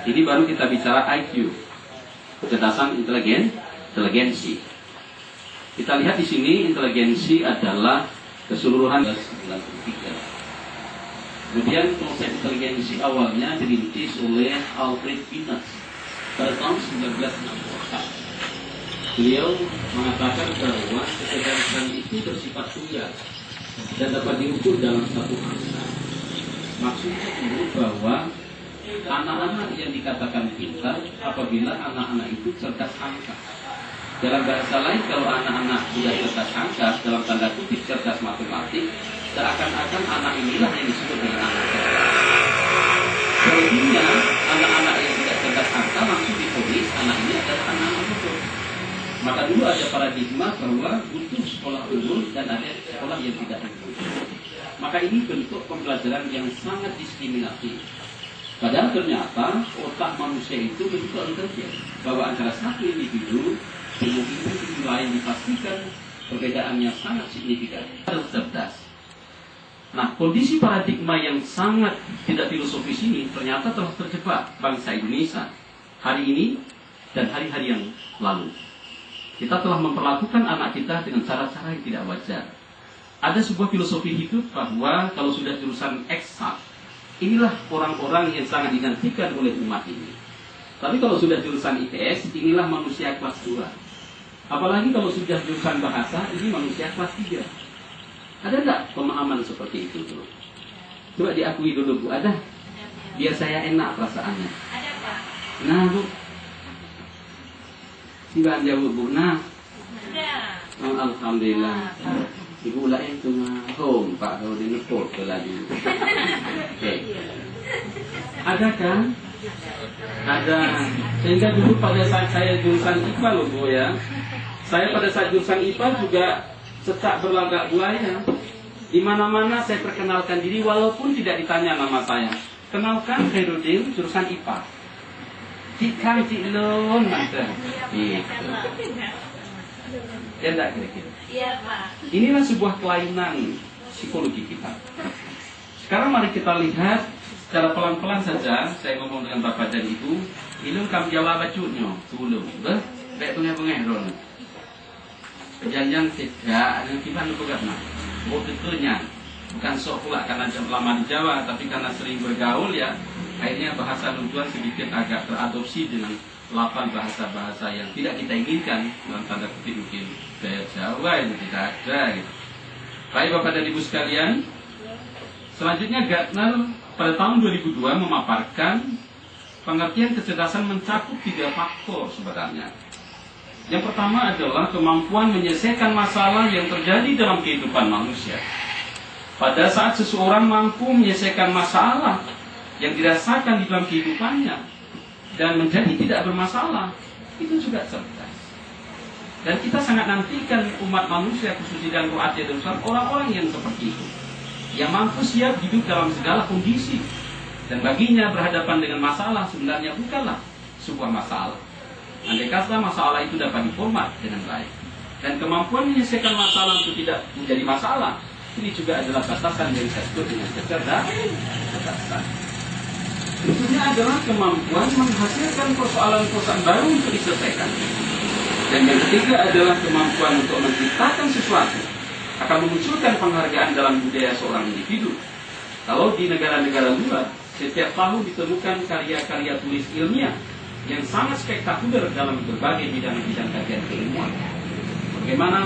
Ini baru kita bicara IQ, kecerdasan inteligensi. Kita lihat di sini inteligensi adalah keseluruhan 1993. Kemudian konsep inteligensi awalnya dirintis oleh Alfred Binet pada tahun 1964. Beliau mengatakan bahwa kecerdasan itu bersifat tunggal dan dapat diukur dalam satu angka. Maksudnya itu bahwa anak-anak yang dikatakan pintar apabila anak-anak itu cerdas angka. Dalam bahasa lain, kalau anak-anak sudah cerdas angka, dalam tanda kutip cerdas matematik, seakan-akan anak inilah yang disebut dengan anak cerdas. Selebihnya, anak-anak yang tidak cerdas angka langsung diponis anak ini adalah anak-anak bodoh. Maka dulu ada paradigma bahwa butuh sekolah unggul dan ada sekolah yang tidak unggul. Maka ini bentuk pembelajaran yang sangat diskriminatif. Padahal ternyata otak manusia itu begitu intelijen, bahwa antara satu individu dengan individu lain dipastikan perbedaannya sangat signifikan. Harus cerdas. Nah, kondisi paradigma yang sangat tidak filosofis ini ternyata telah terjebak bangsa Indonesia hari ini dan hari-hari yang lalu. Kita telah memperlakukan anak kita dengan cara-cara yang tidak wajar. Ada sebuah filosofi hidup bahwa kalau sudah jurusan eksak, inilah orang-orang yang sangat dinantikan oleh umat ini. Tapi kalau sudah jurusan IPS, inilah manusia kelas 2. Apalagi kalau sudah jurusan bahasa, ini manusia kelas 3. Ada enggak pemahaman seperti itu, Bu? Coba diakui dulu, Bu. Ada? Biar saya enak perasaannya. Ada, Pak. Nah, Bu. Siapa jawab, Bu? Nah. Ada. Oh, alhamdulillah. Ibu lah itu home Pak kalau dinepot ke lagi. Oke. Ada kan? Ada. Sehingga dulu pada saat saya jurusan IPA loh, Bu ya. Saya pada saat jurusan IPA juga secak berlagak buaya. Di mana-mana saya perkenalkan diri walaupun tidak ditanya nama saya. Kenalkan Khairudin jurusan IPA. Cik Kang, Cik Lun, mantan. Gitu. Ya enggak kira-kira? Iya, Pak. Inilah sebuah kelainan psikologi kita. Sekarang mari kita lihat secara pelan-pelan saja. Saya ngomong dengan Bapak dan Ibu. Ilmu kam jawab bacutnya sebelum. Baik pengeh-pengeh. Perjanjian tidak ada kita lupa nak. Oh tentunya bukan sok pula karena lama di Jawa, tapi karena sering bergaul ya. Akhirnya bahasa Nujuan sedikit agak teradopsi dengan 8 bahasa-bahasa yang tidak kita inginkan dalam tanda kutip mungkin gaya Jawa yang tidak ada gitu. Baik Bapak dan Ibu sekalian, selanjutnya Gartner pada tahun 2002 memaparkan pengertian kecerdasan mencakup 3 faktor sebenarnya. Yang pertama adalah kemampuan menyelesaikan masalah yang terjadi dalam kehidupan manusia. Pada saat seseorang mampu menyelesaikan masalah yang dirasakan di dalam kehidupannya dan menjadi tidak bermasalah, itu juga cerdas. Dan kita sangat nantikan umat manusia khusus di dalam Asia Darussalam orang-orang yang seperti itu, yang mampu siap hidup dalam segala kondisi dan baginya berhadapan dengan masalah sebenarnya bukanlah sebuah masalah. Andai kata masalah itu dapat diformat dengan baik dan kemampuan menyelesaikan masalah itu tidak menjadi masalah, ini juga adalah batasan yang disebut dengan kecerdasan. Berikutnya adalah kemampuan menghasilkan persoalan-persoalan baru untuk diselesaikan. Dan yang ketiga adalah kemampuan untuk menciptakan sesuatu akan memunculkan penghargaan dalam budaya seorang individu. Kalau di negara-negara luar, setiap tahun ditemukan karya-karya tulis ilmiah yang sangat spektakuler dalam berbagai bidang-bidang kajian keilmuan. Bagaimana